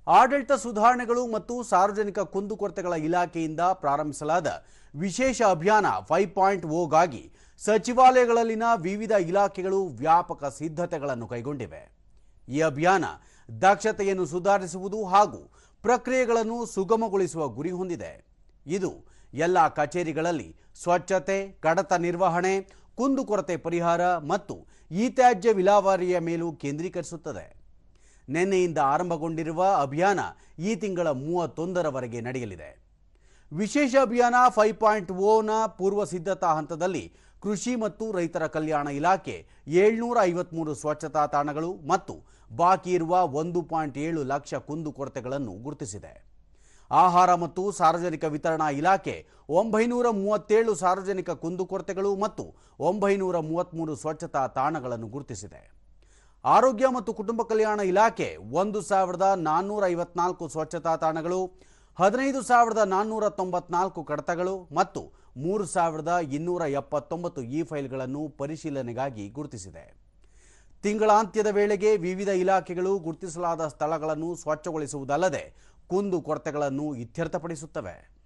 ಆಡಳಿತ ಸುಧಾರಣೆಗಳು ಮತ್ತು ಸಾರ್ವಜನಿಕ ಕುಂದುಕೊರತೆಗಳ ಇಲಾಖೆಯಿಂದ ಪ್ರಾರಂಭಿಸಲಾದ ವಿಶೇಷ ಅಭಿಯಾನ 5.0 ಗಾಗಿ ಸಚಿವಾಲಯಗಳಲ್ಲಿನ ವಿವಿಧ ಇಲಾಖೆಗಳು ವ್ಯಾಪಕ ಸಿದ್ಧತೆಗಳನ್ನು ಕೈಗೊಂಡಿವೆ. ಈ ಅಭಿಯಾನ ದಕ್ಷತೆಯನ್ನು ಸುಧಾರಿಸುವುದು ಹಾಗೂ ಪ್ರಕ್ರಿಯೆಗಳನ್ನು ಸುಗಮಗೊಳಿಸುವ ಗುರಿ ಹೊಂದಿದೆ. ಇದು ಎಲ್ಲ ಕಚೇರಿಗಳಲ್ಲಿ ಸ್ವಚ್ಛತೆ, ಕಡತ ನಿರ್ವಹಣೆ, ಕುಂದುಕೊರತೆ ಪರಿಹಾರ ಮತ್ತು ಇ-ತ್ಯಾಜ್ಯ ವಿಲೇವಾರಿಯ ಮೇಲೂ ಕೇಂದ್ರೀಕರಿಸುತ್ತದೆ. ನಿನ್ನೆಯಿಂದ ಆರಂಭಗೊಂಡಿರುವ ಅಭಿಯಾನ ಈ ತಿಂಗಳ 31ರವರೆಗೆ ನಡೆಯಲಿದೆ. ವಿಶೇಷ ಅಭಿಯಾನ 5.0ನ ಪೂರ್ವ ಸಿದ್ಧತಾ ಹಂತದಲ್ಲಿ ಕೃಷಿ ಮತ್ತು ರೈತರ ಕಲ್ಯಾಣ ಇಲಾಖೆ 753 ಸ್ವಚ್ಛತಾ ತಾಣಗಳು ಮತ್ತು ಬಾಕಿ ಇರುವ 1.7 ಲಕ್ಷ ಕುಂದುಕೊರತೆಗಳನ್ನು ಗುರುತಿಸಿದೆ. ಆಹಾರ ಮತ್ತು ಸಾರ್ವಜನಿಕ ವಿತರಣಾ ಇಲಾಖೆ 937 ಸಾರ್ವಜನಿಕ ಕುಂದುಕೊರತೆಗಳು ಮತ್ತು 933 ಸ್ವಚ್ಛತಾ ತಾಣಗಳನ್ನು ಗುರುತಿಸಿದೆ. ಆರೋಗ್ಯ ಮತ್ತು ಕುಟುಂಬ ಕಲ್ಯಾಣ ಇಲಾಖೆ 1454 ಸ್ವಚ್ಛತಾ ತಾಣಗಳು, 15494 ಕಡತಗಳು ಮತ್ತು 3279 ಇ-ಫೈಲ್ಗಳನ್ನು ಪರಿಶೀಲನೆಗಾಗಿ ಗುರುತಿಸಿದೆ. ತಿಂಗಳಾಂತ್ಯದ ವೇಳೆಗೆ ವಿವಿಧ ಇಲಾಖೆಗಳು ಗುರುತಿಸಲಾದ ಸ್ಥಳಗಳನ್ನು ಸ್ವಚ್ಛಗೊಳಿಸುವುದಲ್ಲದೆ ಕುಂದು ಕೊರತೆಗಳನ್ನು ಇತ್ಯರ್ಥಪಡಿಸುತ್ತವೆ.